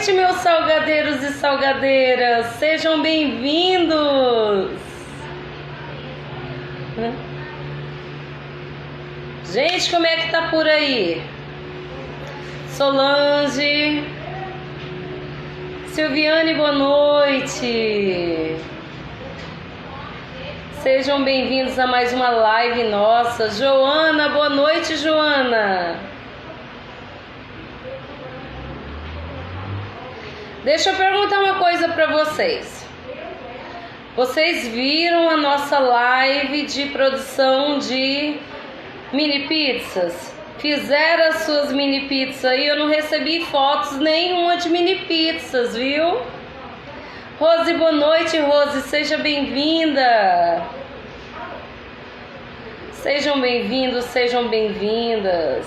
noite, meus salgadeiros e salgadeiras, sejam bem-vindos. Gente, como é que tá por aí? Solange, Silviane, boa noite. Sejam bem-vindos a mais uma live nossa. Joana, boa noite, Joana. Deixa eu perguntar uma coisa para vocês. Vocês viram a nossa live de produção de mini pizzas? Fizeram as suas mini pizzas e eu não recebi fotos nenhuma de mini pizzas, viu? Rose, boa noite, Rose, seja bem-vinda. Sejam bem-vindos, sejam bem-vindas.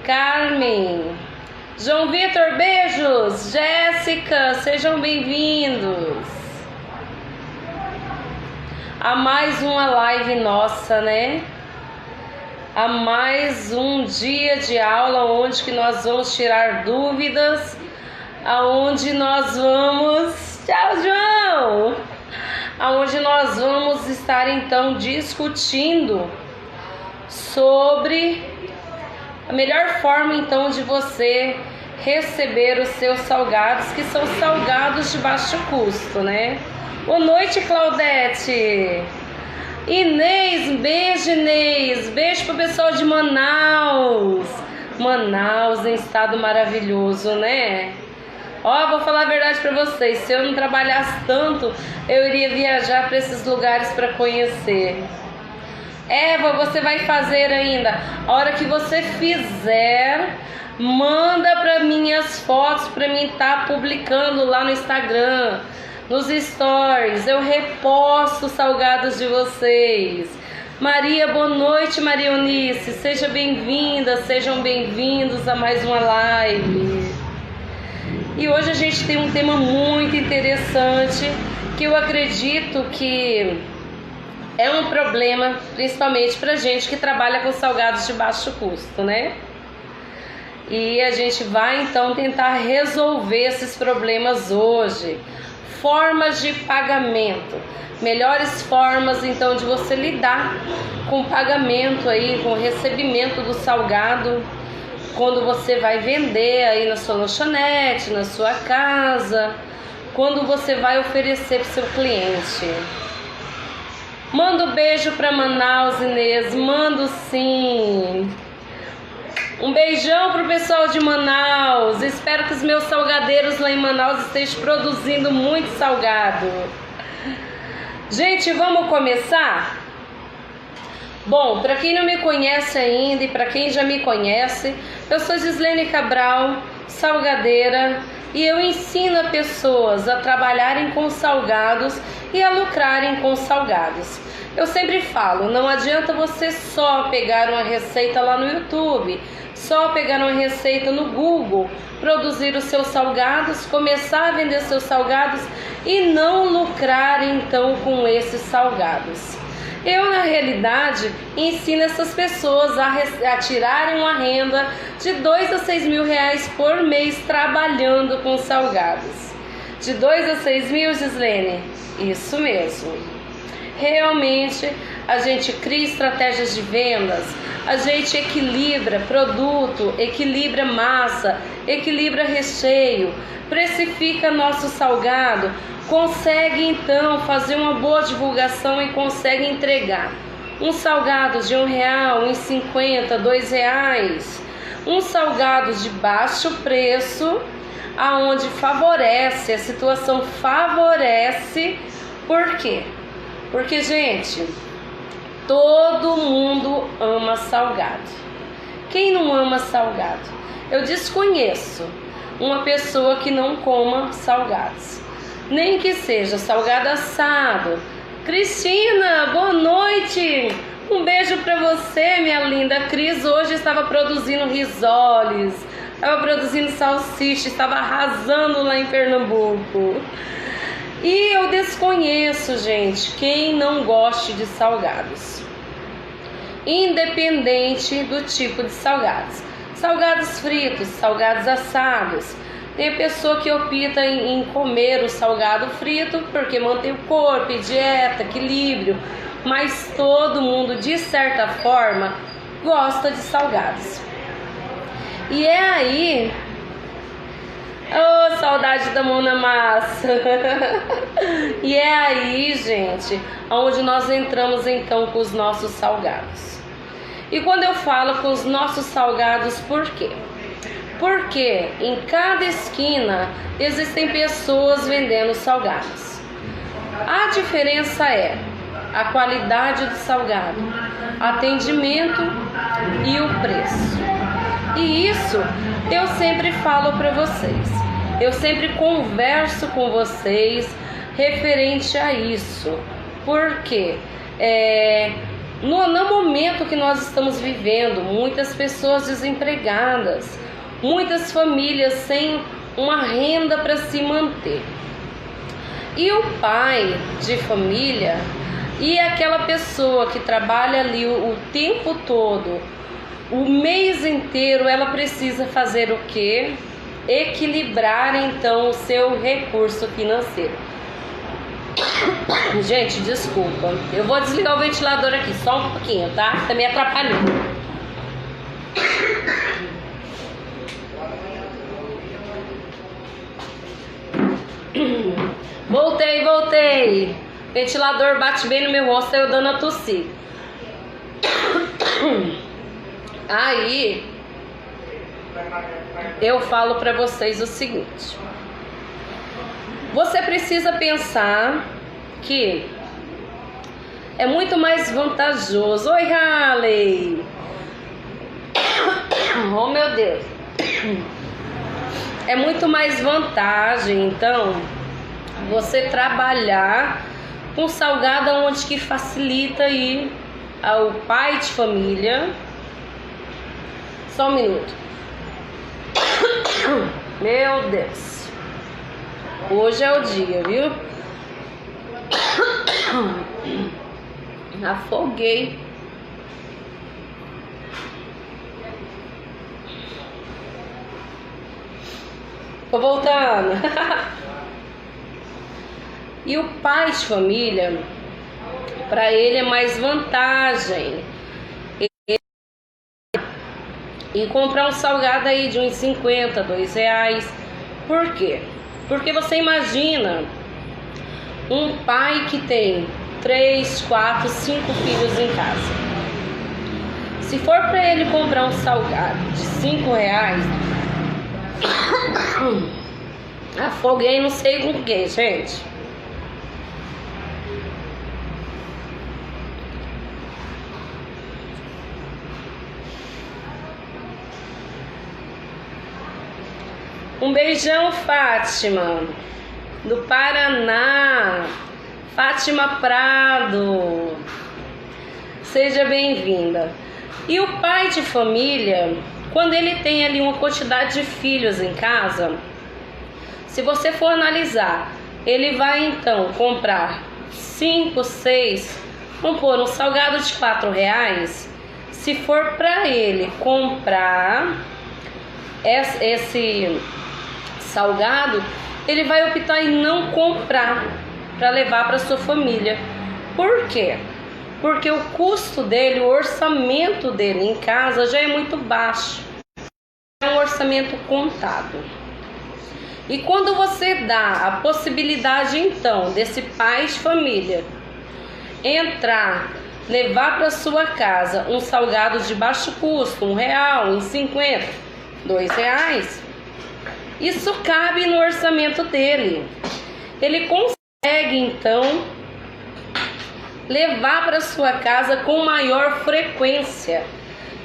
Carmen, João Vitor, beijos. Jéssica, sejam bem-vindos a mais uma live nossa, né? A mais um dia de aula onde que nós vamos tirar dúvidas, aonde nós vamos... Tchau, João! Aonde nós vamos estar então discutindo sobre a melhor forma então de você receber os seus salgados, que são salgados de baixo custo, né? Boa noite, Claudete. Inês, beijo, Inês. Beijo pro pessoal de Manaus. Manaus em estado maravilhoso, né? Ó, vou falar a verdade pra vocês, se eu não trabalhasse tanto, eu iria viajar para esses lugares para conhecer. Eva, você vai fazer ainda. A hora que você fizer, manda para mim as fotos para mim estar publicando lá no Instagram, nos stories. Eu reposto os salgados de vocês. Maria, boa noite, Maria Eunice. Seja bem-vinda, sejam bem-vindos a mais uma live. E hoje a gente tem um tema muito interessante que eu acredito que é um problema, principalmente pra gente que trabalha com salgados de baixo custo, né? E a gente vai então tentar resolver esses problemas hoje. Formas de pagamento, melhores formas então de você lidar com o pagamento aí, com o recebimento do salgado, quando você vai vender aí na sua lanchonete, na sua casa, quando você vai oferecer para o seu cliente. Manda um beijo para Manaus, Inês. Mando sim. Um beijão pro pessoal de Manaus. Espero que os meus salgadeiros lá em Manaus estejam produzindo muito salgado. Gente, vamos começar? Bom, para quem não me conhece ainda e para quem já me conhece, eu sou Gislene Cabral, salgadeira, e eu ensino a pessoas a trabalharem com salgados e a lucrarem com salgados. Eu sempre falo, não adianta você só pegar uma receita lá no YouTube, só pegar uma receita no Google, produzir os seus salgados, começar a vender seus salgados e não lucrar então com esses salgados. Eu, na realidade, ensino essas pessoas a tirarem uma renda de 2 a 6 mil reais por mês trabalhando com salgados. De 2 a 6 mil, Gislene? Isso mesmo. Realmente, a gente cria estratégias de vendas, a gente equilibra produto, equilibra massa, equilibra recheio, precifica nosso salgado, consegue então fazer uma boa divulgação e consegue entregar um salgado de R$1, R$1,50, R$2, um salgado de baixo preço, aonde favorece, a situação favorece. Por quê? Porque, gente, todo mundo ama salgado. Quem não ama salgado? Eu desconheço uma pessoa que não coma salgados. Nem que seja salgado assado. Cristina, boa noite. Um beijo pra você, minha linda. A Cris hoje estava produzindo risoles, estava produzindo salsicha, estava arrasando lá em Pernambuco. E eu desconheço, gente, quem não goste de salgados, independente do tipo de salgados. Salgados fritos, salgados assados, Tem a pessoa que opta em comer o salgado frito porque mantém o corpo, dieta, equilíbrio, mas todo mundo, de certa forma, gosta de salgados. E é aí, oh, saudade da mão na massa. E é aí, gente, onde nós entramos então com os nossos salgados. E quando eu falo com os nossos salgados, por quê? Porque em cada esquina existem pessoas vendendo salgados. A diferença é a qualidade do salgado, atendimento e o preço. E isso eu sempre falo para vocês. Eu sempre converso com vocês referente a isso. Porque no momento que nós estamos vivendo, muitas pessoas desempregadas, muitas famílias sem uma renda para se manter. E o pai de família e aquela pessoa que trabalha ali o tempo todo, o mês inteiro, ela precisa fazer o quê? Equilibrar então o seu recurso financeiro. Gente, desculpa, eu vou desligar o ventilador aqui só um pouquinho, tá? Tá me atrapalhando. Voltei. O ventilador bate bem no meu rosto, eu dando a tossir. Aí eu falo para vocês o seguinte: você precisa pensar que é muito mais vantajoso. Oi, Harley. Oh, meu Deus. É muito mais vantagem, então, você trabalhar com salgado onde que facilita aí ao pai de família. Só um minuto. Meu Deus. Hoje é o dia, viu? Afoguei. Tô voltando. E o pai de família, para ele é mais vantagem e comprar um salgado aí de uns 50, R$2. Por quê? Porque você imagina um pai que tem 3, 4, 5 filhos em casa. Se for para ele comprar um salgado de R$5, afoguei, não sei com o que, gente. Um beijão, Fátima, do Paraná. Fátima Prado, seja bem-vinda. E o pai de família, quando ele tem ali uma quantidade de filhos em casa, se você for analisar, ele vai então comprar 5, 6, vamos pôr um salgado de R$4. Se for para ele comprar esse salgado, ele vai optar em não comprar para levar para sua família. Por quê? Porque o custo dele, o orçamento dele em casa já é muito baixo. É um orçamento contado. E quando você dá a possibilidade então desse pai de família entrar, levar para sua casa um salgado de baixo custo, R$1, R$1,50, R$2, isso cabe no orçamento dele. Ele consegue então levar para sua casa com maior frequência.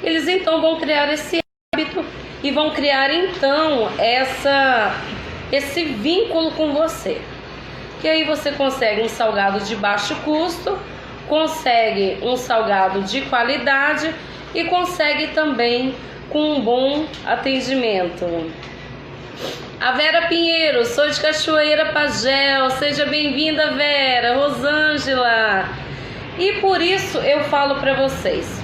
Eles então vão criar esse hábito e vão criar então esse vínculo com você. Que aí você consegue um salgado de baixo custo, consegue um salgado de qualidade e consegue também com um bom atendimento. A Vera Pinheiro, sou de Cachoeira Pagel, seja bem-vinda, Vera. Rosângela. E por isso eu falo para vocês,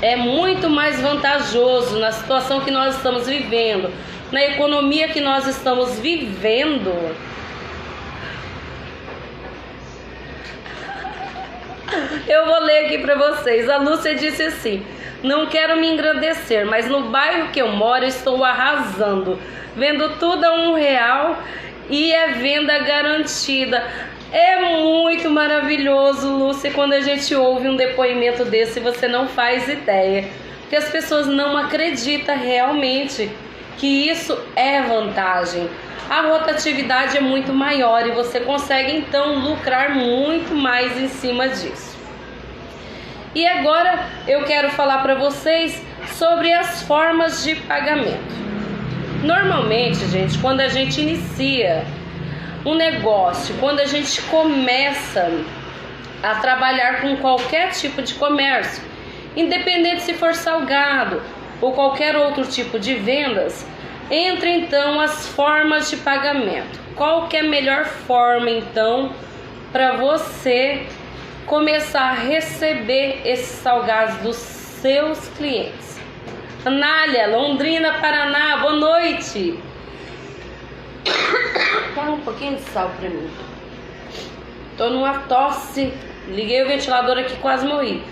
é muito mais vantajoso na situação que nós estamos vivendo, na economia que nós estamos vivendo, eu vou ler aqui para vocês. A Lúcia disse assim: não quero me engrandecer, mas no bairro que eu moro estou arrasando, vendo tudo a R$1 e é venda garantida. É muito maravilhoso, Lúcia, quando a gente ouve um depoimento desse, você não faz ideia, porque as pessoas não acreditam realmente que isso é vantagem. A rotatividade é muito maior e você consegue então lucrar muito mais em cima disso. E agora eu quero falar para vocês sobre as formas de pagamento. Normalmente, gente, quando a gente inicia um negócio, quando a gente começa a trabalhar com qualquer tipo de comércio, independente se for salgado ou qualquer outro tipo de vendas, entra então as formas de pagamento. Qual que é a melhor forma então para você começar a receber esses salgados dos seus clientes? Anália, Londrina, Paraná, boa noite. Dá um pouquinho de sal pra mim. Tô numa tosse. Liguei o ventilador aqui, quase morri.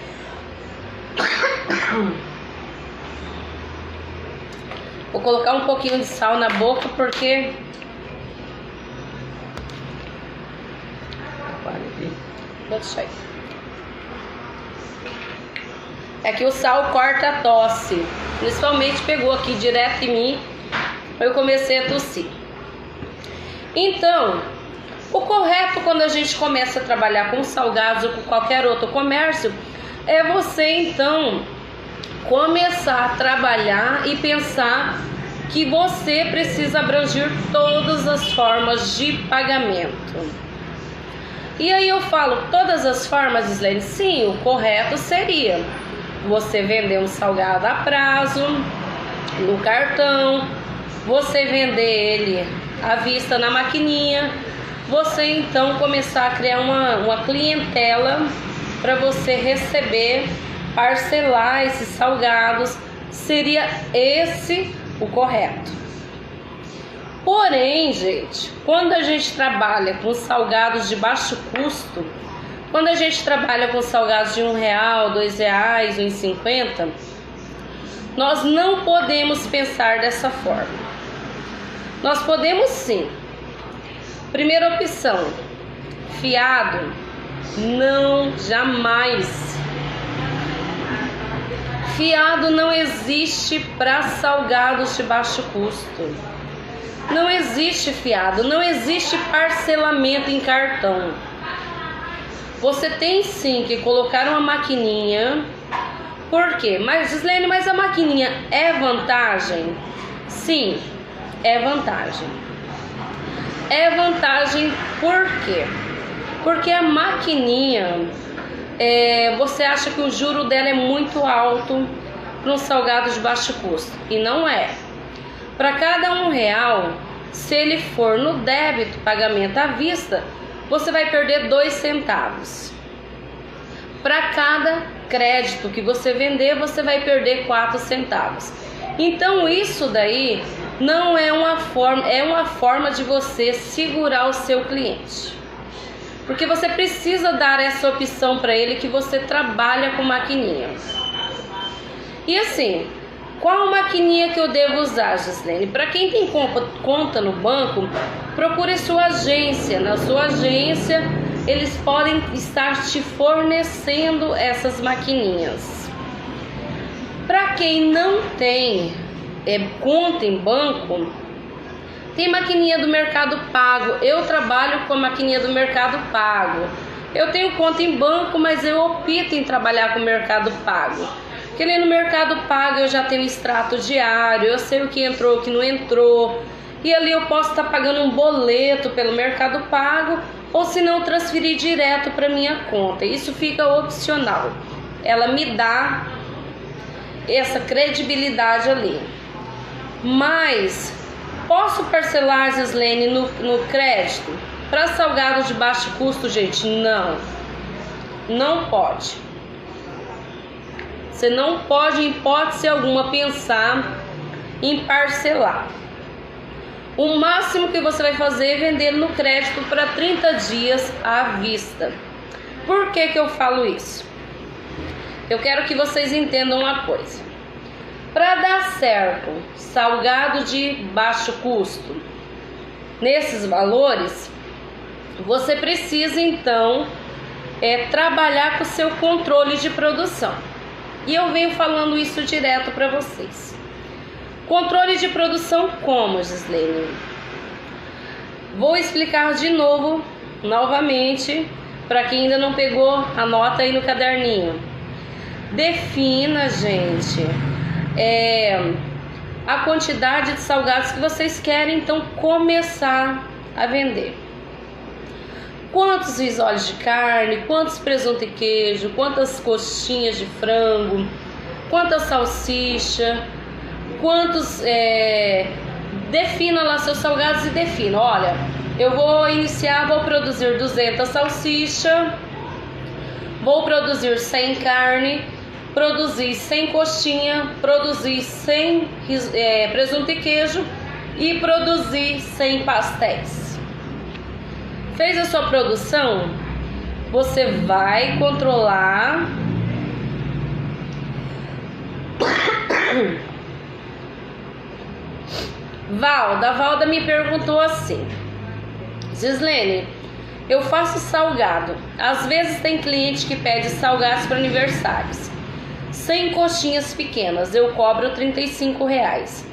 Vou colocar um pouquinho de sal na boca porque... Deixa aí. É que o sal corta a tosse. Principalmente pegou aqui direto em mim. Eu comecei a tossir. Então, o correto quando a gente começa a trabalhar com salgados ou com qualquer outro comércio é você então começar a trabalhar e pensar que você precisa abranger todas as formas de pagamento. E aí eu falo, todas as formas, Gislene? Sim, o correto seria você vender um salgado a prazo, no cartão, você vender ele à vista na maquininha, você então começar a criar uma clientela para você receber, parcelar esses salgados, seria esse o correto. Porém, gente, quando a gente trabalha com salgados de baixo custo, quando a gente trabalha com salgados de R$1, R$2, R$1,50, nós não podemos pensar dessa forma. Nós podemos sim. Primeira opção, fiado, não, jamais. Fiado não existe para salgados de baixo custo. Não existe fiado, não existe parcelamento em cartão. Você tem sim que colocar uma maquininha. Por quê? Mas, Gislene, mas a maquininha é vantagem? Sim, é vantagem. É vantagem por quê? Porque a maquininha, você acha que o juro dela é muito alto para um salgado de baixo custo. E não é. Para cada R$1, se ele for no débito, pagamento à vista, você vai perder 2 centavos. Para cada crédito que você vender, você vai perder 4 centavos. Então isso daí não é uma forma, é uma forma de você segurar o seu cliente. Porque você precisa dar essa opção para ele que você trabalha com maquininha. E assim, qual maquininha que eu devo usar, Gislene? Para quem tem conta no banco, procure sua agência. Na sua agência, eles podem estar te fornecendo essas maquininhas. Para quem não tem conta em banco, tem maquininha do Mercado Pago. Eu trabalho com a maquininha do Mercado Pago. Eu tenho conta em banco, mas eu opto em trabalhar com o Mercado Pago. Porque ali no Mercado Pago eu já tenho extrato diário, eu sei o que entrou, o que não entrou. E ali eu posso estar pagando um boleto pelo Mercado Pago, ou se não, transferir direto para minha conta. Isso fica opcional. Ela me dá essa credibilidade ali. Mas posso parcelar, Gislene, no crédito? Para salgados de baixo custo, gente, não. Não pode. Você não pode, em hipótese alguma, pensar em parcelar. O máximo que você vai fazer é vender no crédito para 30 dias à vista. Por que que eu falo isso? Eu quero que vocês entendam uma coisa. Para dar certo, salgado de baixo custo, nesses valores, você precisa então trabalhar com o seu controle de produção. E eu venho falando isso direto para vocês. Controle de produção como, Gislene? Vou explicar de novo, novamente, para quem ainda não pegou, anota aí no caderninho. Defina, gente, a quantidade de salgados que vocês querem então começar a vender. Quantos risoles de carne, quantos presunto e queijo, quantas coxinhas de frango, quantas salsicha, quantos... defina lá seus salgados e defina. Olha, eu vou iniciar, vou produzir 200 salsicha, vou produzir 100 carne, produzir 100 coxinha, produzir 100 presunto e queijo e produzir 100 pastéis. Fez a sua produção, você vai controlar Valda me perguntou assim: Gislene, eu faço salgado. Às vezes tem cliente que pede salgados para aniversários. 100 coxinhas pequenas, eu cobro R$35.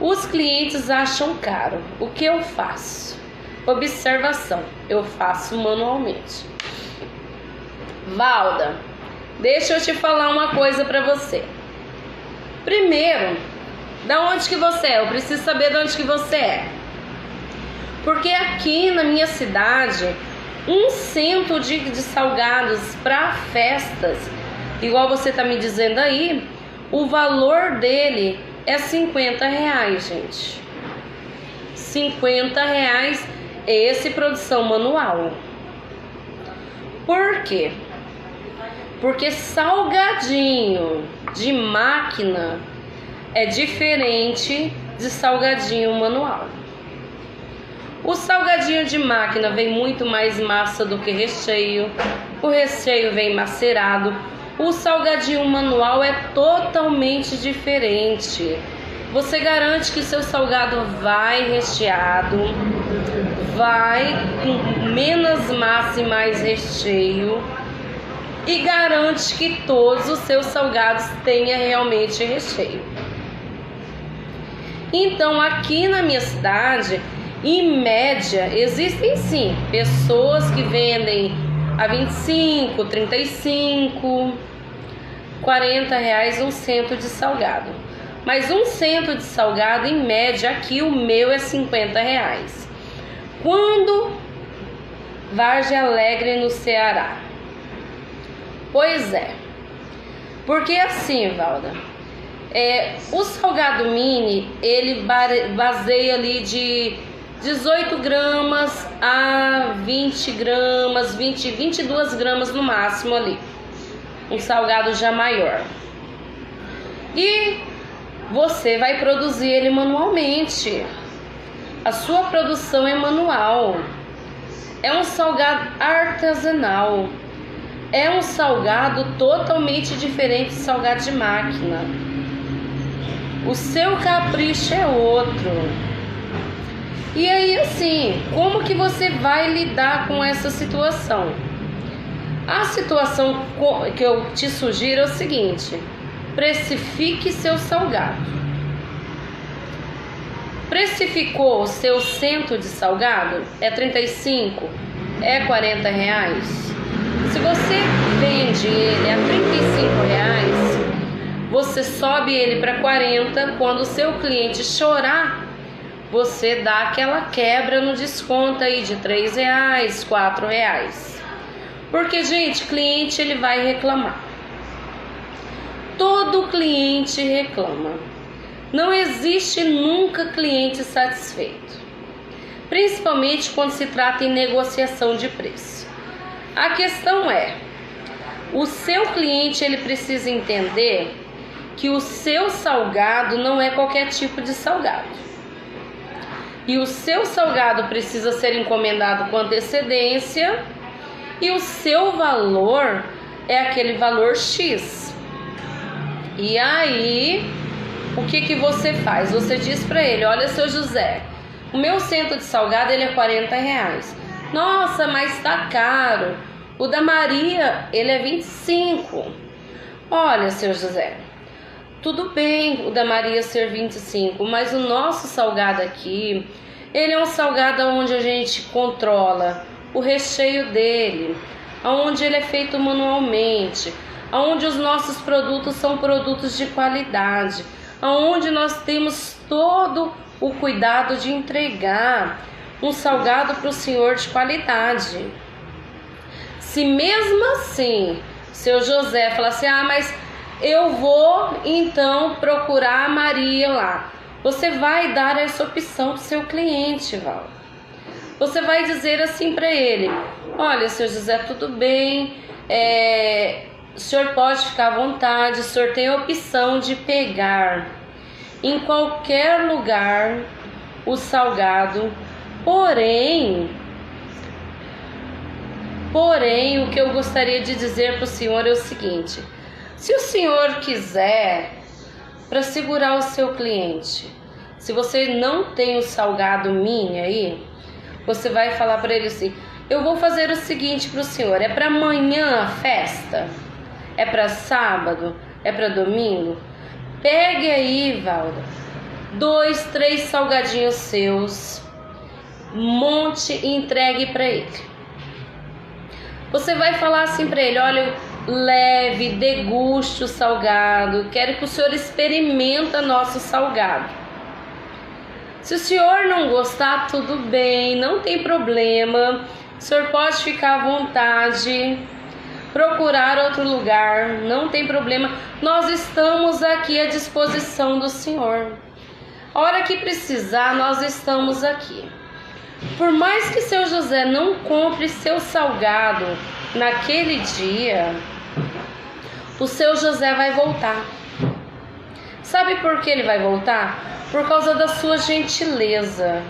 Os clientes acham caro. O que eu faço? Observação, eu faço manualmente. Valda, deixa eu te falar uma coisa para você. Primeiro, da onde que você é? Eu preciso saber de onde que você é. Porque aqui na minha cidade, um centro de salgados para festas, igual você tá me dizendo aí, o valor dele é R$50, gente. R$50 esse produção manual. Por quê? Porque salgadinho de máquina é diferente de salgadinho manual. O salgadinho de máquina vem muito mais massa do que recheio. O recheio vem macerado. O salgadinho manual é totalmente diferente. Você garante que seu salgado vai recheado, vai com menos massa e mais recheio, e garante que todos os seus salgados tenham realmente recheio. Então, aqui na minha cidade, em média, existem sim pessoas que vendem a 25, 35, R$40 um cento de salgado. Mas um cento de salgado, em média, aqui o meu é R$50. Quando Vargem Alegre, no Ceará? Pois é, porque assim, Valda, o salgado mini, ele baseia ali de 18 gramas a 20 gramas, 22 gramas no máximo ali. Um salgado já maior. E você vai produzir ele manualmente. A sua produção é manual. É um salgado artesanal. É um salgado totalmente diferente do salgado de máquina. O seu capricho é outro. E aí, assim, como que você vai lidar com essa situação? A situação que eu te sugiro é o seguinte: precifique seu salgado. Precificou o seu cento de salgado? É 35? É R$40? Se você vende ele a R$35, você sobe ele para 40. Quando o seu cliente chorar, você dá aquela quebra no desconto aí de R$3, R$4. Porque, gente, cliente ele vai reclamar. Todo cliente reclama. Não existe nunca cliente satisfeito. Principalmente quando se trata em negociação de preço. A questão é, o seu cliente ele precisa entender que o seu salgado não é qualquer tipo de salgado. e o seu salgado precisa ser encomendado com antecedência e o seu valor é aquele valor X. E aí, o que você faz? Você diz para ele: olha, seu José, o meu cento de salgado ele é R$40. Nossa, mas tá caro. O da Maria, ele é 25. Olha, seu José, tudo bem o da Maria ser 25, mas o nosso salgado aqui, ele é um salgado onde a gente controla o recheio dele, onde ele é feito manualmente, onde os nossos produtos são produtos de qualidade, onde nós temos todo o cuidado de entregar um salgado para o senhor de qualidade. Se mesmo assim, seu José falar assim: ah, mas eu vou então procurar a Maria lá. Você vai dar essa opção para o seu cliente, Val. Você vai dizer assim para ele: olha, seu José, tudo bem, o senhor pode ficar à vontade, o senhor tem a opção de pegar em qualquer lugar o salgado, porém, o que eu gostaria de dizer para o senhor é o seguinte: se o senhor quiser, para segurar o seu cliente, se você não tem o salgado mini aí, você vai falar para ele assim: eu vou fazer o seguinte para o senhor, é para amanhã a festa? É para sábado? É para domingo? Pegue aí, Valda, 2, 3 salgadinhos seus, monte e entregue para ele. Você vai falar assim para ele: olha, leve, deguste o salgado, quero que o senhor experimenta nosso salgado. Se o senhor não gostar, tudo bem, não tem problema, o senhor pode ficar à vontade, procurar outro lugar, não tem problema, nós estamos aqui à disposição do senhor. A hora que precisar, nós estamos aqui. Por mais que seu José não compre seu salgado naquele dia, o seu José vai voltar. Sabe por que ele vai voltar? Por causa da sua gentileza.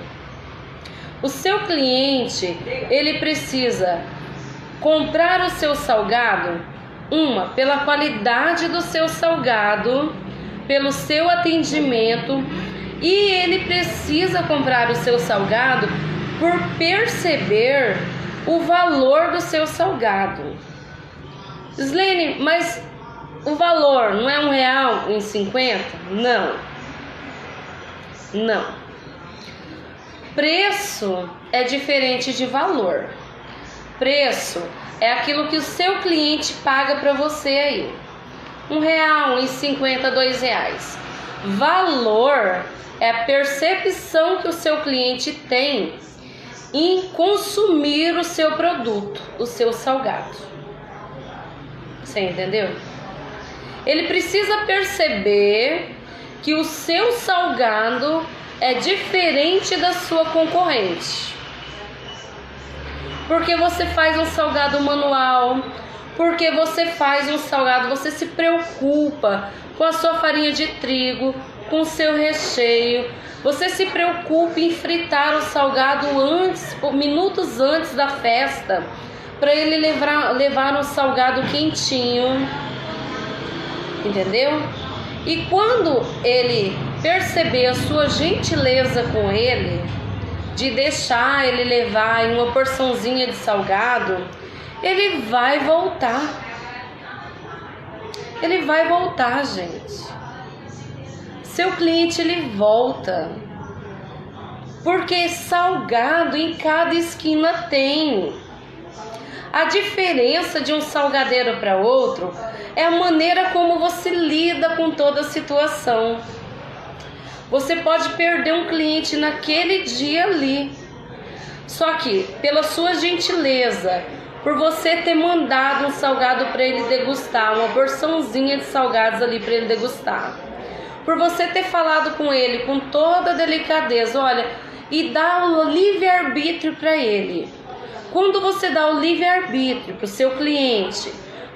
O seu cliente, ele precisa comprar o seu salgado, pela qualidade do seu salgado, pelo seu atendimento, e ele precisa comprar o seu salgado por perceber o valor do seu salgado. Slene, mas o valor não é R$1,50? Não. Preço é diferente de valor. Preço é aquilo que o seu cliente paga para você aí. R$1, R$1,50, R$2. Valor é a percepção que o seu cliente tem em consumir o seu produto, o seu salgado. Você entendeu? Ele precisa perceber que o seu salgado é diferente da sua concorrente. Porque você faz um salgado manual, porque você faz um salgado, você se preocupa com a sua farinha de trigo, com o seu recheio, você se preocupa em fritar o salgado minutos antes da festa, para ele levar um salgado quentinho, entendeu? E quando ele perceber a sua gentileza com ele, de deixar ele levar em uma porçãozinha de salgado, ele vai voltar. Ele vai voltar, gente. Seu cliente, ele volta. Porque salgado em cada esquina tem. A diferença de um salgadeiro para outro é a maneira como você lida com toda a situação. Você pode perder um cliente naquele dia ali. Só que, pela sua gentileza, por você ter mandado um salgado para ele degustar, uma porçãozinha de salgados ali para ele degustar, por você ter falado com ele com toda a delicadeza, olha, e dar o livre-arbítrio para ele. Quando você dá o livre-arbítrio para o seu cliente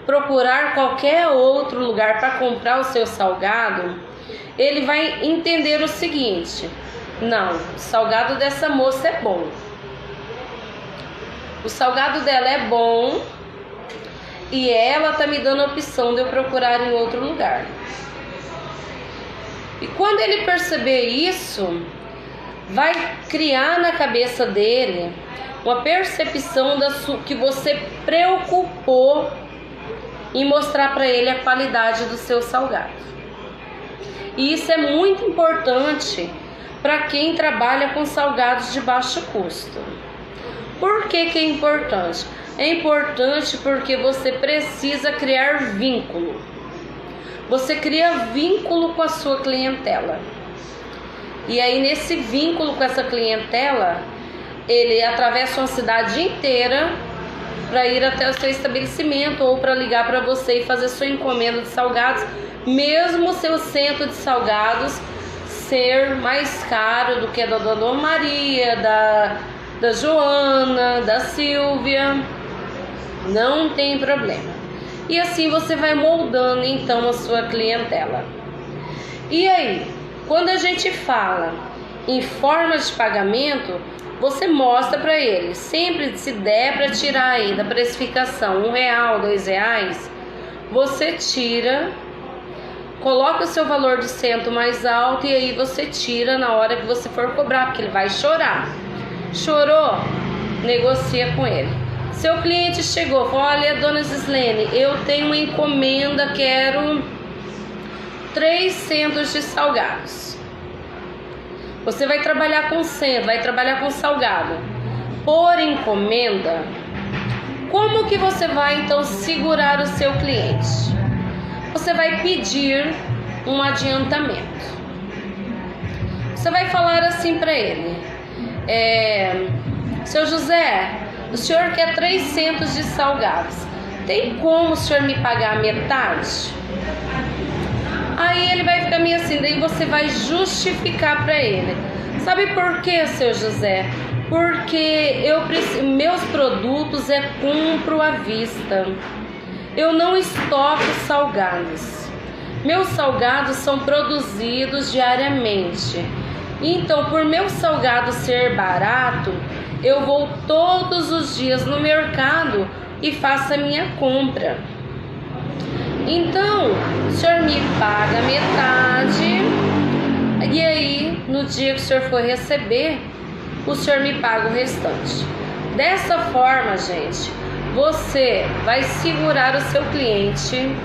procurar qualquer outro lugar para comprar o seu salgado, ele vai entender o seguinte: Não, o salgado dessa moça é bom. O salgado dela é bom e ela tá me dando a opção de eu procurar em outro lugar. E quando ele perceber isso, vai criar na cabeça dele uma percepção que você preocupou em mostrar para ele a qualidade do seu salgado. E isso é muito importante para quem trabalha com salgados de baixo custo. Por que que é importante? É importante porque você precisa criar vínculo. Você cria vínculo com a sua clientela. E aí nesse vínculo com essa clientela, ele atravessa uma cidade inteira para ir até o seu estabelecimento ou para ligar para você e fazer sua encomenda de salgados, mesmo seu centro de salgados ser mais caro do que a da Dona Maria, da Joana, da Silvia, não tem problema. E assim você vai moldando então a sua clientela. E aí, quando a gente fala em forma de pagamento, você mostra para ele, sempre se der para tirar aí da precificação R$1, R$2, você tira, coloca o seu valor de cento mais alto e aí você tira na hora que você for cobrar, porque ele vai chorar. Chorou? Negocia com ele. Seu cliente chegou, falou: olha, dona Gislene, eu tenho uma encomenda, quero 300 de salgados. Você vai trabalhar com centro, vai trabalhar com salgado. Por encomenda, como que você vai então segurar o seu cliente? Você vai pedir um adiantamento. Você vai falar assim para ele: seu José, o senhor quer 300 de salgados, tem como o senhor me pagar a metade? Aí ele vai ficar meio assim, daí você vai justificar para ele. Sabe por quê, seu José? Porque meus produtos compro à vista. Eu não estoco salgados. Meus salgados são produzidos diariamente. Então, por meu salgado ser barato, eu vou todos os dias no mercado e faço a minha compra. Então, o senhor me paga metade e aí, no dia que o senhor for receber, o senhor me paga o restante. Dessa forma, gente, você vai segurar o seu cliente.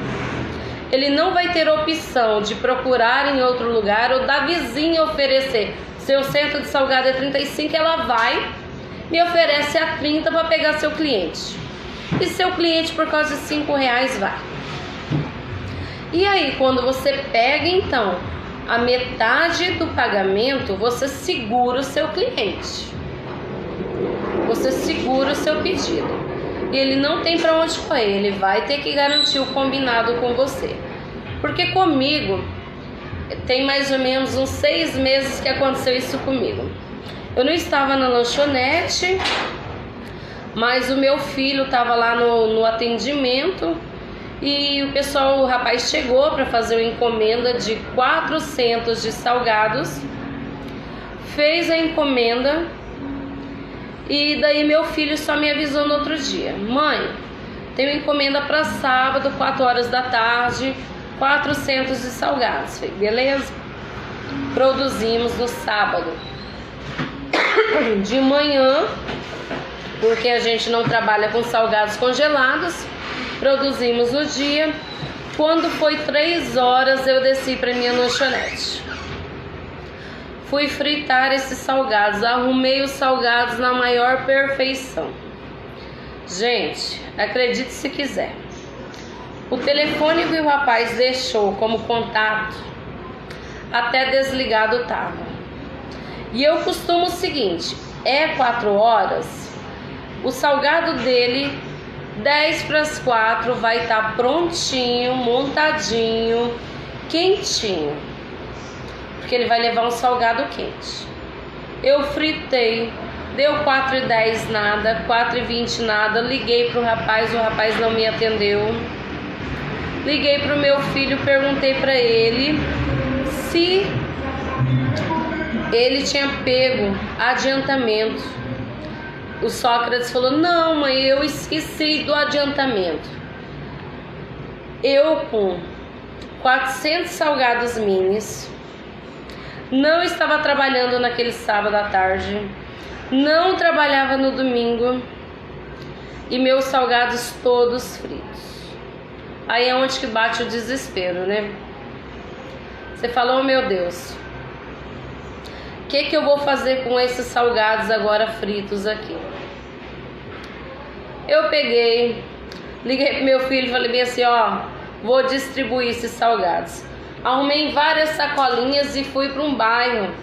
Ele não vai ter opção de procurar em outro lugar ou da vizinha oferecer. Seu centro de salgado é 35, ela vai e oferece a 30 para pegar seu cliente. E seu cliente, por causa de R$5, vai. E aí, quando você pega então a metade do pagamento, você segura o seu cliente. Você segura o seu pedido. E ele não tem para onde correr, ele vai ter que garantir o combinado com você. Porque comigo, tem mais ou menos uns 6 meses que aconteceu isso comigo. Eu não estava na lanchonete, mas o meu filho estava lá no atendimento e o rapaz chegou para fazer uma encomenda de 400 de salgados, fez a encomenda e daí meu filho só me avisou no outro dia: mãe, tem uma encomenda para sábado, 4 horas da tarde, 400 de salgados. Falei, beleza. Produzimos no sábado de manhã, porque a gente não trabalha com salgados congelados. Produzimos no dia. Quando foi 3 horas, eu desci para minha lanchonete. Fui fritar esses salgados, arrumei os salgados na maior perfeição. Gente, acredite se quiser, o telefone que o rapaz deixou como contato até desligado estava. E eu costumo o seguinte: 4 horas, o salgado dele 10 para as 4 vai estar prontinho, montadinho, quentinho, porque ele vai levar um salgado quente. Eu fritei, deu 4h10 nada, 4h20 nada, liguei pro rapaz, o rapaz não me atendeu. Liguei pro meu filho, perguntei para ele se ele tinha pego adiantamento. O Sócrates falou: não, mãe, eu esqueci do adiantamento. Eu com 400 salgados minis, não estava trabalhando naquele sábado à tarde, não trabalhava no domingo, e meus salgados todos fritos. Aí é onde que bate o desespero, né? Você falou: oh, meu Deus, o que eu vou fazer com esses salgados agora fritos aqui? Eu peguei, liguei pro meu filho e falei bem assim: ó, vou distribuir esses salgados. Arrumei várias sacolinhas e fui para um bairro.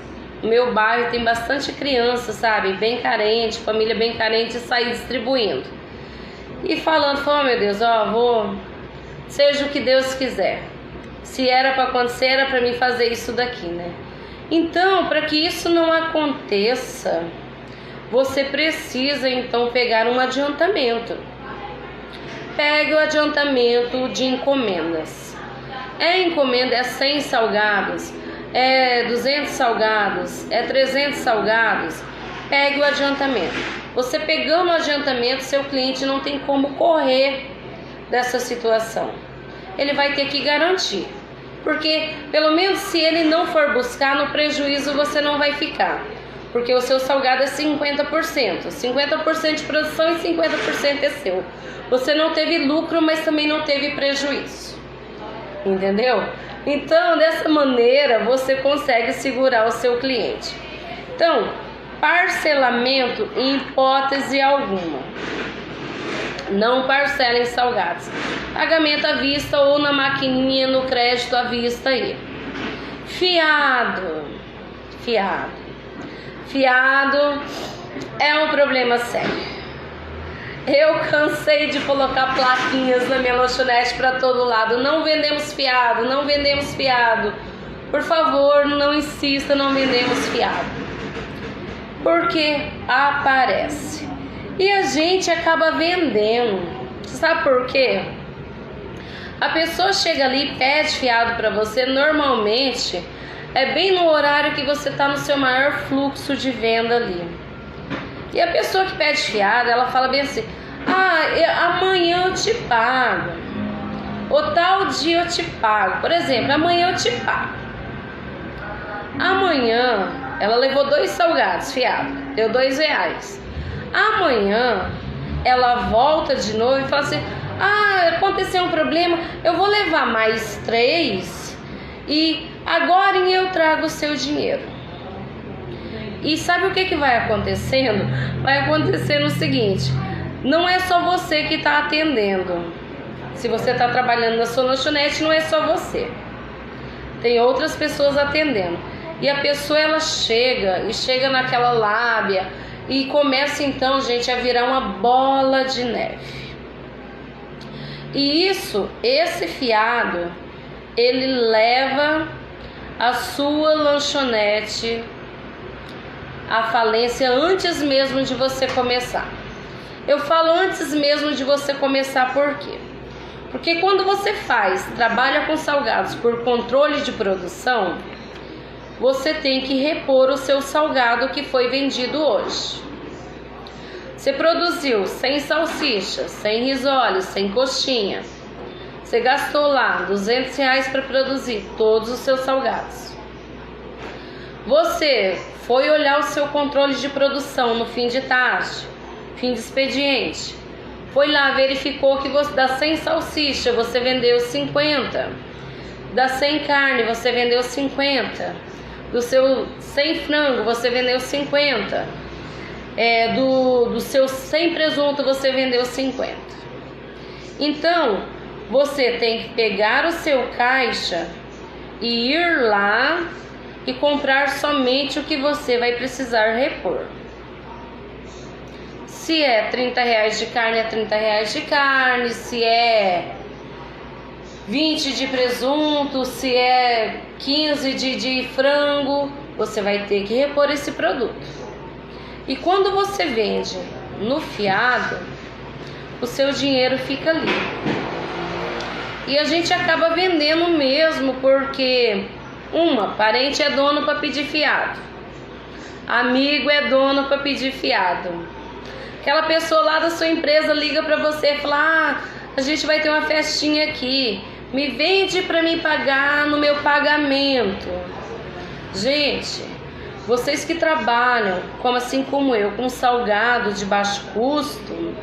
O meu bairro tem bastante criança, sabe? Bem carente, família bem carente, e saí distribuindo. E falando: oh, meu Deus, ó, seja o que Deus quiser. Se era para acontecer, era para mim fazer isso daqui, né? Então, para que isso não aconteça, você precisa então pegar um adiantamento. Pegue o adiantamento de encomendas. Encomenda é 100 salgados, é 200 salgados, é 300 salgados. Pegue o adiantamento. Você pegando o adiantamento, seu cliente não tem como correr dessa situação. Ele vai ter que garantir. Porque, pelo menos se ele não for buscar, no prejuízo você não vai ficar. Porque o seu salgado é 50%. 50% de produção e 50% é seu. Você não teve lucro, mas também não teve prejuízo. Entendeu? Então, dessa maneira, você consegue segurar o seu cliente. Então, parcelamento em hipótese alguma. Não parcela em salgados. Pagamento à vista ou na maquininha, no crédito à vista aí. Fiado é um problema sério. Eu cansei de colocar plaquinhas na minha lanchonete para todo lado: não vendemos fiado, não vendemos fiado. Por favor, não insista, não vendemos fiado. Porque aparece. E a gente acaba vendendo. Sabe por quê? A pessoa chega ali e pede fiado para você, normalmente é bem no horário que você está no seu maior fluxo de venda ali. E a pessoa que pede fiado, ela fala bem assim: amanhã eu te pago, ou tal dia eu te pago. Por exemplo, amanhã eu te pago. Amanhã ela levou 2 salgados fiado, deu R$2. Amanhã ela volta de novo e fala assim: aconteceu um problema, eu vou levar mais 3 e agora eu trago o seu dinheiro. E sabe o que vai acontecendo? Vai acontecendo o seguinte: não é só você que está atendendo. Se você está trabalhando na sua lanchonete, não é só você. Tem outras pessoas atendendo. E a pessoa, ela chega naquela lábia e começa então, gente, a virar uma bola de neve. E esse fiado, ele leva a sua lanchonete à falência antes mesmo de você começar. Eu falo antes mesmo de você começar, por quê? Porque quando você trabalha com salgados por controle de produção, você tem que repor o seu salgado que foi vendido hoje. Você produziu 100 salsichas, 100 risoles, 100 coxinha. Você gastou lá R$200 para produzir todos os seus salgados. Você foi olhar o seu controle de produção no fim de tarde, fim de expediente. Foi lá, verificou que das 100 salsichas você vendeu 50. Das 100 carne você vendeu 50. Do seu 100 frango você vendeu 50. Do seu 100 presunto você vendeu 50. Então, você tem que pegar o seu caixa e ir lá e comprar somente o que você vai precisar repor. Se é R$30 de carne, é R$30 de carne. Se é 20 de presunto, se é 15 de frango, você vai ter que repor esse produto. E quando você vende no fiado, o seu dinheiro fica ali. E a gente acaba vendendo mesmo, porque parente é dono para pedir fiado. Amigo é dono para pedir fiado. Aquela pessoa lá da sua empresa liga para você e fala: a gente vai ter uma festinha aqui, me vende para me pagar no meu pagamento. Gente, vocês que trabalham, como assim como eu, com salgado de baixo custo,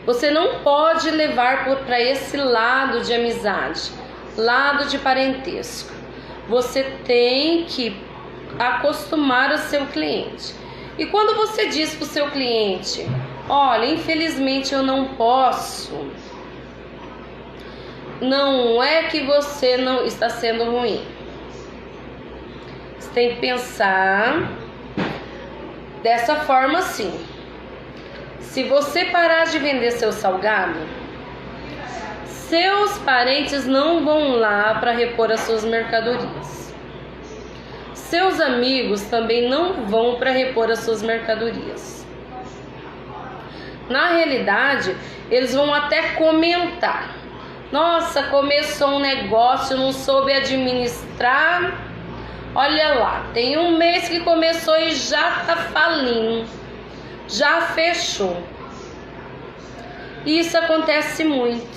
você não pode levar para esse lado de amizade, lado de parentesco. Você tem que acostumar o seu cliente. E quando você diz para o seu cliente: olha, infelizmente eu não posso, não é que você não está sendo ruim. Você tem que pensar dessa forma assim: se você parar de vender seu salgado, seus parentes não vão lá para repor as suas mercadorias. Seus amigos também não vão para repor as suas mercadorias. Na realidade, eles vão até comentar: nossa, começou um negócio, não soube administrar. Olha lá, tem um mês que começou e já tá falindo, já fechou. Isso acontece muito.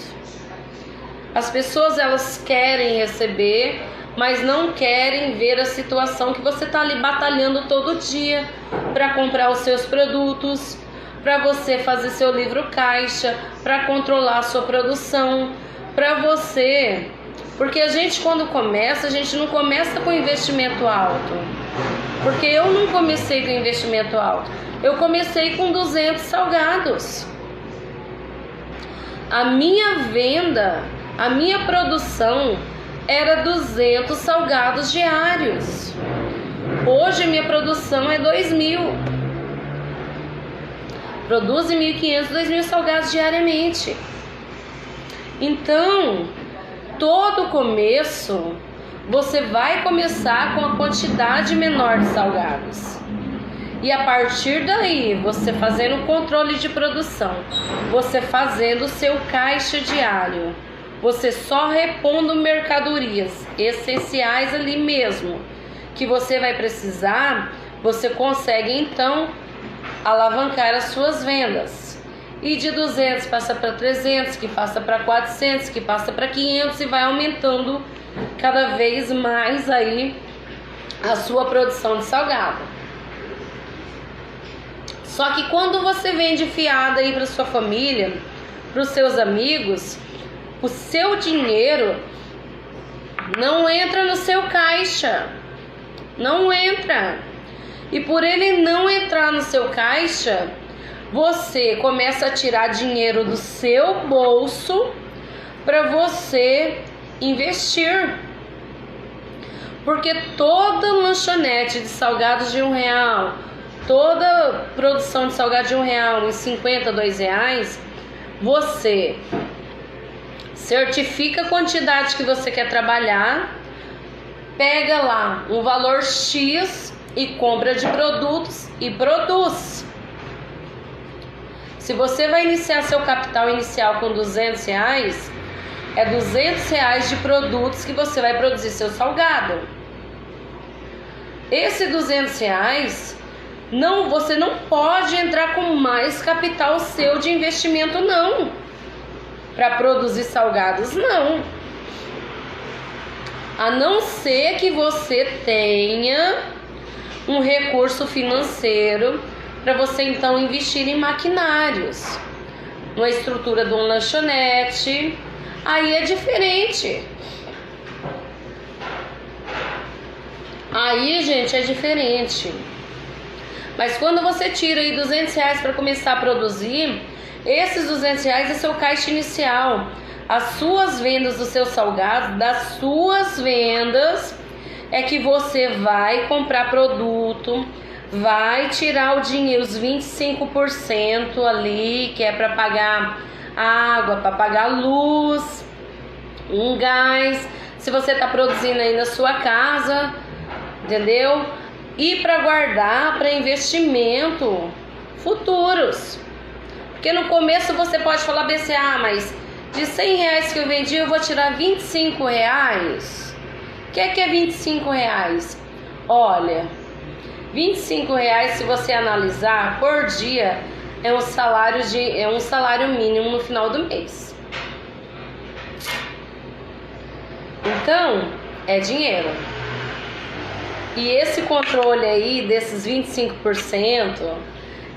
As pessoas, elas querem receber, mas não querem ver a situação que você está ali batalhando todo dia para comprar os seus produtos, para você fazer seu livro caixa, para controlar a sua produção, para você... Porque a gente, quando começa, a gente não começa com investimento alto. Porque eu não comecei com investimento alto. Eu comecei com 200 salgados. A minha venda, a minha produção era 200 salgados diários. Hoje minha produção é 2.000. Produz 1.500, 2.000 salgados diariamente. Então, todo começo, você vai começar com a quantidade menor de salgados. E a partir daí, você fazendo o controle de produção, você fazendo o seu caixa diário, você só repondo mercadorias essenciais ali mesmo, que você vai precisar, você consegue então alavancar as suas vendas. E de 200 passa para 300, que passa para 400, que passa para 500 e vai aumentando cada vez mais aí a sua produção de salgado. Só que quando você vende fiado aí para sua família, para os seus amigos, o seu dinheiro não entra no seu caixa. Não entra. E por ele não entrar no seu caixa, você começa a tirar dinheiro do seu bolso para você investir. Porque toda lanchonete de salgados de R$1, toda produção de salgado de R$1 em 50, R$2, você certifica a quantidade que você quer trabalhar, pega lá um valor X e compra de produtos e produz. Se você vai iniciar seu capital inicial com R$200, é R$200 de produtos que você vai produzir seu salgado. Esse R$200, não, você não pode entrar com mais capital seu de investimento, não. Para produzir salgados, não. A não ser que você tenha um recurso financeiro para você então investir em maquinários, numa estrutura de um lanchonete. Aí é diferente. Aí, gente, é diferente. Mas quando você tira aí R$200 para começar a produzir, esses R$200 é seu caixa inicial. As suas vendas do seu salgado, das suas vendas, é que você vai comprar produto, vai tirar o dinheiro, os 25% ali, que é para pagar água, para pagar luz, um gás, se você está produzindo aí na sua casa, entendeu? E para guardar para investimento futuros. Porque no começo você pode falar bem assim: mas de R$100 que eu vendi eu vou tirar R$25. O que é R$25? Olha, R$ 25, se você analisar por dia, é um salário mínimo no final do mês. Então, é dinheiro. E esse controle aí desses 25%,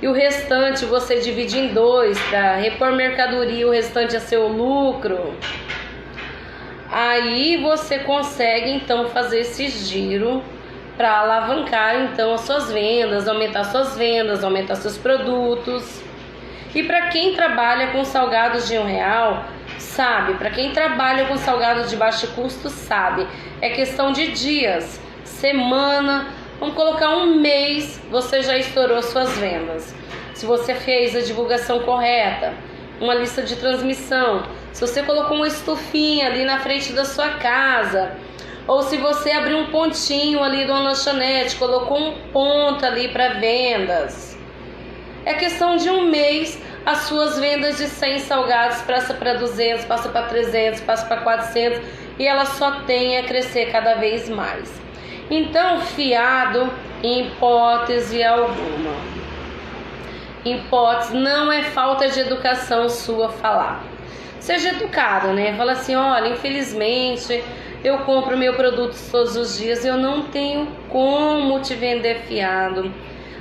e o restante você divide em 2 para repor mercadoria, o restante é seu lucro. Aí você consegue então fazer esse giro para alavancar então as suas vendas, aumentar seus produtos. E para quem trabalha com salgados de R$1, sabe, para quem trabalha com salgados de baixo custo, sabe, é questão de dias, semana, vamos colocar um mês, você já estourou suas vendas. Se você fez a divulgação correta, uma lista de transmissão, se você colocou uma estufinha ali na frente da sua casa, ou se você abriu um pontinho ali de uma lanchonete, colocou um ponto ali para vendas, é questão de um mês, as suas vendas de 100 salgados passa para 200, passa para 300, passa para 400 e ela só tem a crescer cada vez mais. Então, fiado em hipótese alguma. Hipótese não é falta de educação sua falar. Seja educado, né? Fala assim, olha, infelizmente eu compro meu produto todos os dias, eu não tenho como te vender fiado.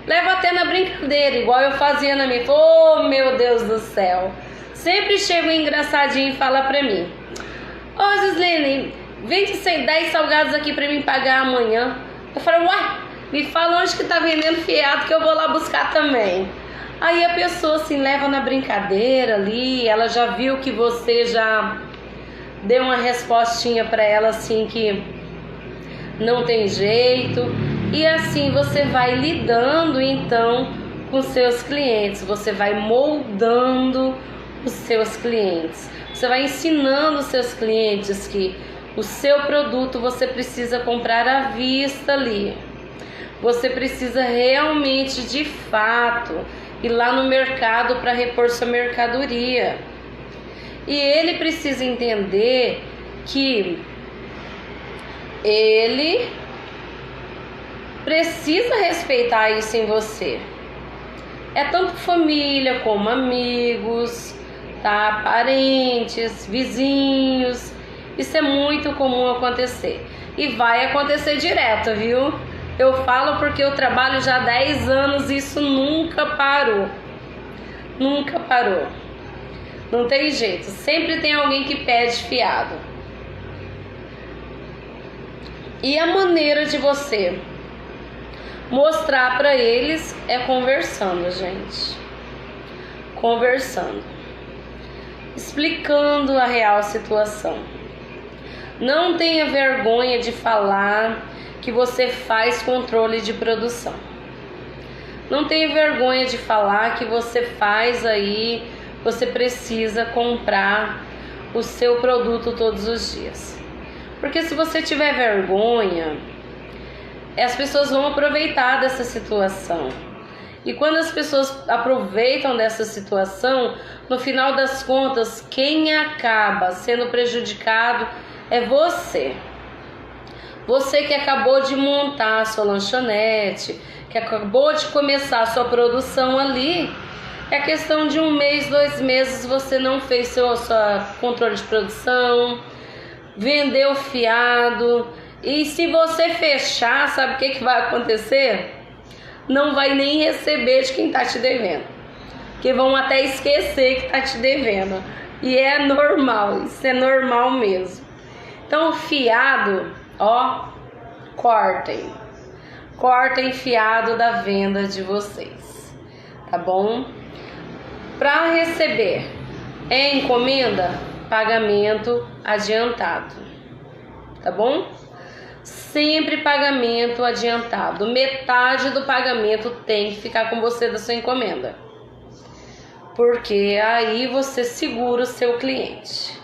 Leva até na brincadeira, igual eu fazia na minha. Oh, meu Deus do céu. Sempre chega um engraçadinho e fala pra mim, ô Gislene, vende 10 salgados aqui pra mim pagar amanhã. Eu falo, uai, me fala onde que tá vendendo fiado que eu vou lá buscar também. Aí a pessoa assim leva na brincadeira ali, ela já viu que você já deu uma respostinha pra ela assim que não tem jeito. E assim você vai lidando então com seus clientes, você vai moldando os seus clientes. Você vai ensinando os seus clientes que o seu produto você precisa comprar à vista ali. Você precisa realmente, de fato, ir lá no mercado para repor sua mercadoria. E ele precisa entender que ele precisa respeitar isso em você. É tanto família como amigos, tá? Parentes, vizinhos. Isso é muito comum acontecer. E vai acontecer direto, viu? Eu falo porque eu trabalho já há 10 anos e isso nunca parou. Nunca parou. Não tem jeito. Sempre tem alguém que pede fiado. E a maneira de você mostrar para eles é conversando, gente. Conversando. Explicando a real situação. Não tenha vergonha de falar que você faz controle de produção. Não tenha vergonha de falar que você faz aí, você precisa comprar o seu produto todos os dias. Porque se você tiver vergonha, as pessoas vão aproveitar dessa situação. E quando as pessoas aproveitam dessa situação, no final das contas, quem acaba sendo prejudicado é você. Você que acabou de montar a sua lanchonete, que acabou de começar a sua produção ali, é questão de 1 mês, 2 meses, você não fez seu controle de produção, vendeu fiado. E se você fechar, sabe o que vai acontecer? Não vai nem receber de quem está te devendo. Porque vão até esquecer que está te devendo. E é normal, isso é normal mesmo. Então, fiado, ó, cortem. Cortem fiado da venda de vocês. Tá bom? Para receber encomenda, pagamento adiantado. Tá bom? Sempre pagamento adiantado. Metade do pagamento tem que ficar com você da sua encomenda. Porque aí você segura o seu cliente.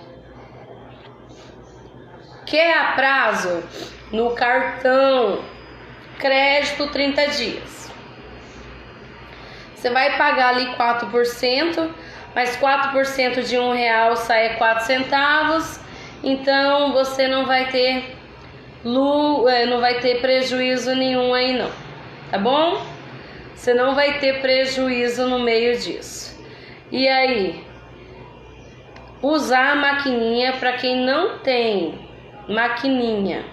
Quer a prazo? No cartão, crédito 30 dias. Você vai pagar ali 4%, mas 4% de R$1 sai 4 centavos. Então você não vai ter prejuízo nenhum aí não. tá bom? Você não vai ter prejuízo no meio disso. E aí, usar a maquininha para quem não tem maquininha.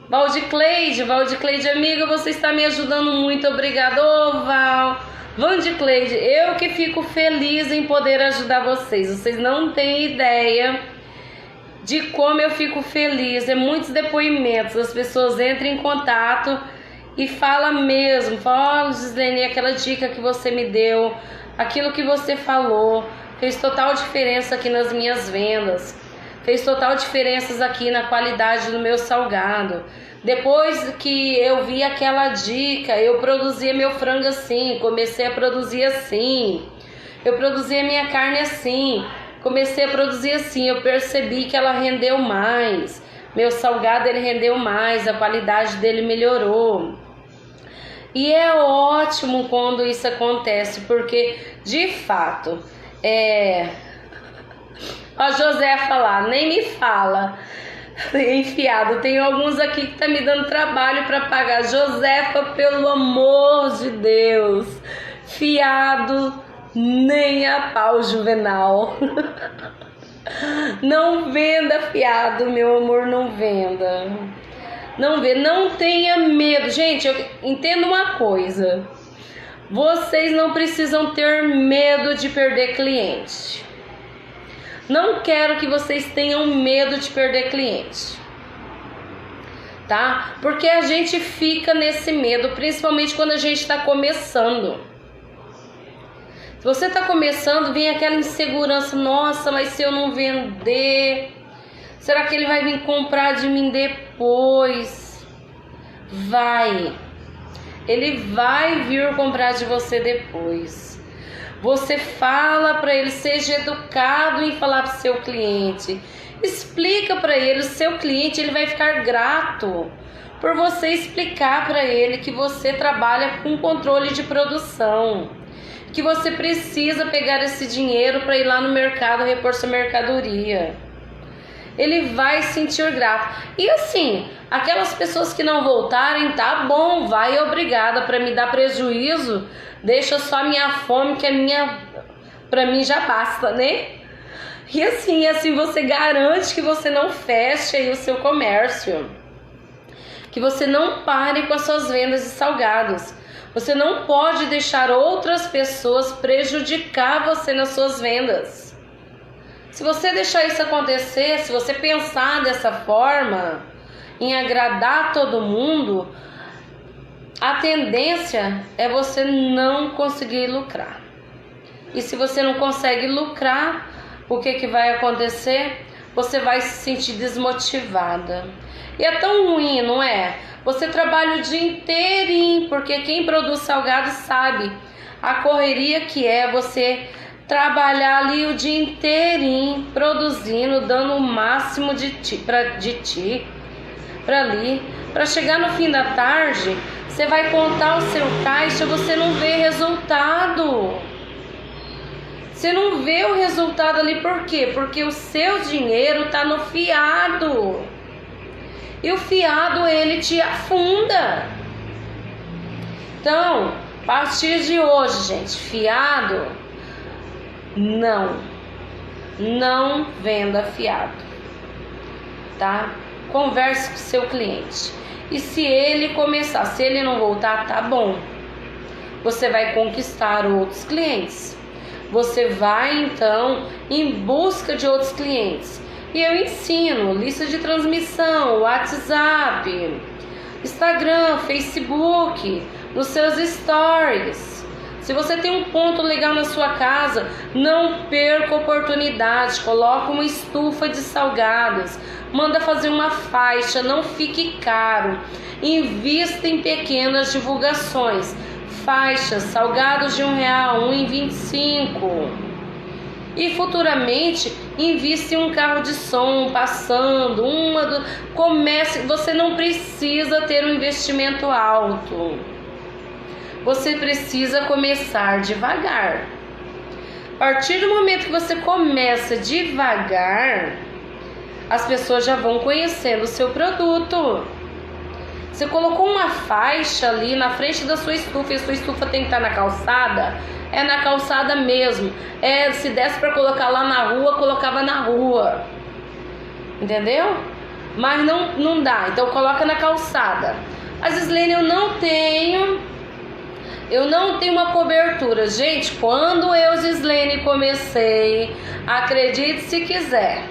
Valdicleide, amiga, você está me ajudando muito, obrigada. Ô, Vandicleide, eu que fico feliz em poder ajudar vocês. Vocês não têm ideia de como eu fico feliz. É muitos depoimentos, as pessoas entram em contato e falam mesmo, falam, Gislene, aquela dica que você me deu, aquilo que você falou, fez total diferença aqui nas minhas vendas, fez total diferença aqui na qualidade do meu salgado. Depois que eu vi aquela dica, eu produzia meu frango assim, comecei a produzir assim, eu produzia minha carne assim, comecei a produzir assim, eu percebi que ela rendeu mais, meu salgado ele rendeu mais, a qualidade dele melhorou. E é ótimo quando isso acontece, porque de fato, a Josefa lá, nem me fala, enfiado, tem alguns aqui que tá me dando trabalho para pagar. Josefa, pelo amor de Deus, fiado nem a pau, Juvenal. Não venda fiado, meu amor, não venda. Não tenha medo. Gente, eu entendo uma coisa. Vocês não precisam ter medo de perder cliente. Não quero que vocês tenham medo de perder cliente. Tá? Porque a gente fica nesse medo, principalmente quando a gente está começando. Se você está começando, vem aquela insegurança. Nossa, mas se eu não vender, será que ele vai vir comprar de mim depois? Vai. Ele vai vir comprar de você depois. Você fala para ele, seja educado em falar para o seu cliente. Explica para ele, o seu cliente ele vai ficar grato por você explicar para ele que você trabalha com controle de produção, que você precisa pegar esse dinheiro para ir lá no mercado repor sua mercadoria. Ele vai se sentir grato. E assim, aquelas pessoas que não voltarem, tá bom, vai, obrigada, para me dar prejuízo, deixa só minha fome, que para mim já basta, né? E assim você garante que você não feche aí o seu comércio, que você não pare com as suas vendas de salgados. Você não pode deixar outras pessoas prejudicar você nas suas vendas. Se você deixar isso acontecer, se você pensar dessa forma, em agradar todo mundo, a tendência é você não conseguir lucrar. E se você não consegue lucrar, o que vai acontecer? Você vai se sentir desmotivada. E é tão ruim, não é? Você trabalha o dia inteirinho, porque quem produz salgado sabe a correria que é você trabalhar ali o dia inteirinho, produzindo, dando o máximo de ti para ali, para chegar no fim da tarde, você vai contar o seu caixa, você não vê resultado. Você não vê o resultado ali, por quê? Porque o seu dinheiro está no fiado. E o fiado, ele te afunda. Então, a partir de hoje, gente, fiado, não venda fiado, tá? Converse com o seu cliente. E se ele começar, se ele não voltar, tá bom. Você vai conquistar outros clientes. Você vai, então, em busca de outros clientes. E eu ensino lista de transmissão, WhatsApp, Instagram, Facebook, nos seus stories. Se você tem um ponto legal na sua casa, não perca a oportunidade. Coloca uma estufa de salgados, manda fazer uma faixa, não fique caro. Invista em pequenas divulgações. Faixas, salgados de R$1, R$1,25. E futuramente invista em um carro de som passando, comece. Você não precisa ter um investimento alto. Você precisa começar devagar. A partir do momento que você começa devagar, as pessoas já vão conhecendo o seu produto. Você colocou uma faixa ali na frente da sua estufa e a sua estufa tem que estar na calçada, é na calçada mesmo. Se desse para colocar lá na rua, colocava na rua. Entendeu? Mas não dá, então coloca na calçada. Mas Gislene, eu não tenho uma cobertura. Gente, quando eu, Gislene, comecei, acredite se quiser,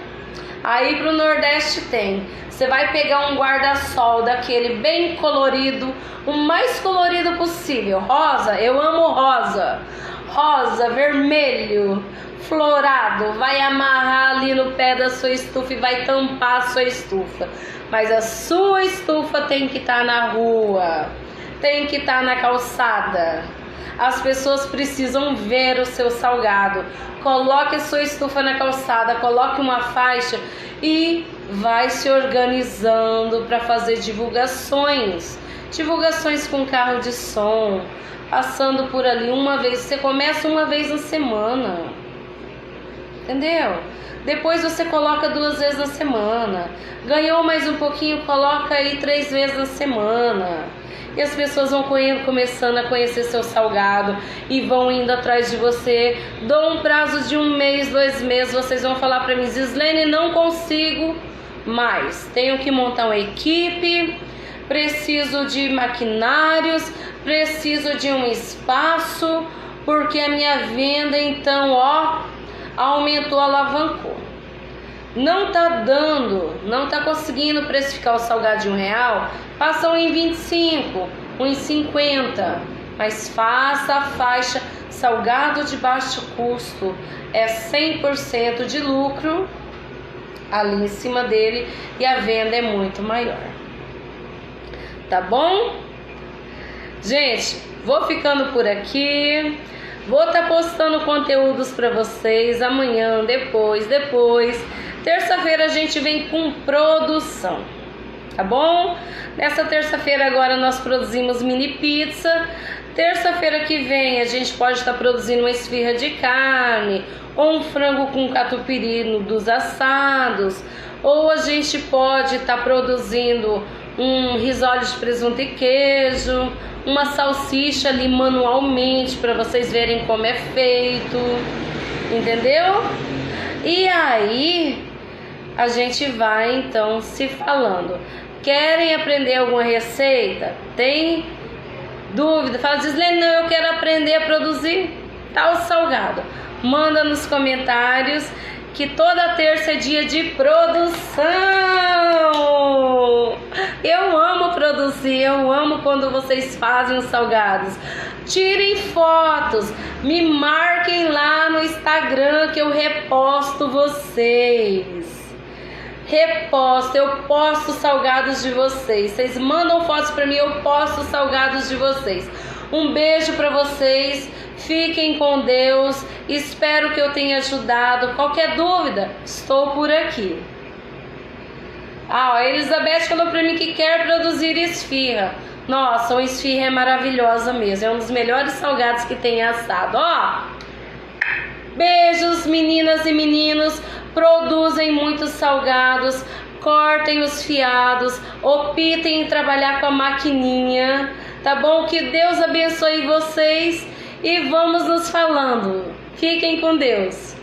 aí pro Nordeste tem. Você vai pegar um guarda-sol daquele bem colorido, o mais colorido possível. Rosa, eu amo rosa. Rosa, vermelho, florado. Vai amarrar ali no pé da sua estufa e vai tampar a sua estufa. Mas a sua estufa tem que estar na rua, tem que estar na calçada. As pessoas precisam ver o seu salgado. Coloque a sua estufa na calçada, coloque uma faixa e vai se organizando para fazer divulgações. Divulgações com carro de som, passando por ali uma vez. Você começa uma vez na semana, entendeu? Depois você coloca 2 vezes na semana. Ganhou mais um pouquinho, coloca aí 3 vezes na semana. E as pessoas vão começando a conhecer seu salgado e vão indo atrás de você. Dou um prazo de 1 mês, 2 meses, vocês vão falar para mim: Gislene, não consigo mais, tenho que montar uma equipe, preciso de maquinários, preciso de um espaço, porque a minha venda então, aumentou, alavancou. Não tá dando, não tá conseguindo precificar o salgado de R$1, passa um em 25, um em 50, mas faça a faixa salgado de baixo custo, é 100% de lucro ali em cima dele e a venda é muito maior. Tá bom? Gente, vou ficando por aqui. Vou estar postando conteúdos para vocês amanhã, depois. Terça-feira a gente vem com produção, tá bom? Nessa terça-feira agora nós produzimos mini pizza. Terça-feira que vem a gente pode estar produzindo uma esfirra de carne, ou um frango com catupiry dos assados, ou a gente pode estar produzindo um risole de presunto e queijo, uma salsicha ali manualmente para vocês verem como é feito, entendeu? E aí a gente vai então se falando. Querem aprender alguma receita? Tem dúvida? Fala: Gislene, não, eu quero aprender a produzir tal salgado. Manda nos comentários que toda terça é dia de produção. Eu amo produzir, eu amo quando vocês fazem os salgados. Tirem fotos, me marquem lá no Instagram que eu reposto vocês. Eu posto salgados de vocês. Vocês mandam fotos para mim, eu posto salgados de vocês. Um beijo para vocês. Fiquem com Deus. Espero que eu tenha ajudado. Qualquer dúvida, estou por aqui. A Elizabeth falou para mim que quer produzir esfirra. Nossa, uma esfirra é maravilhosa mesmo. É um dos melhores salgados que tem assado. Beijos, meninas e meninos. Produzem muitos salgados. Cortem os fiados. Optem em trabalhar com a maquininha. Tá bom? Que Deus abençoe vocês. E vamos nos falando. Fiquem com Deus.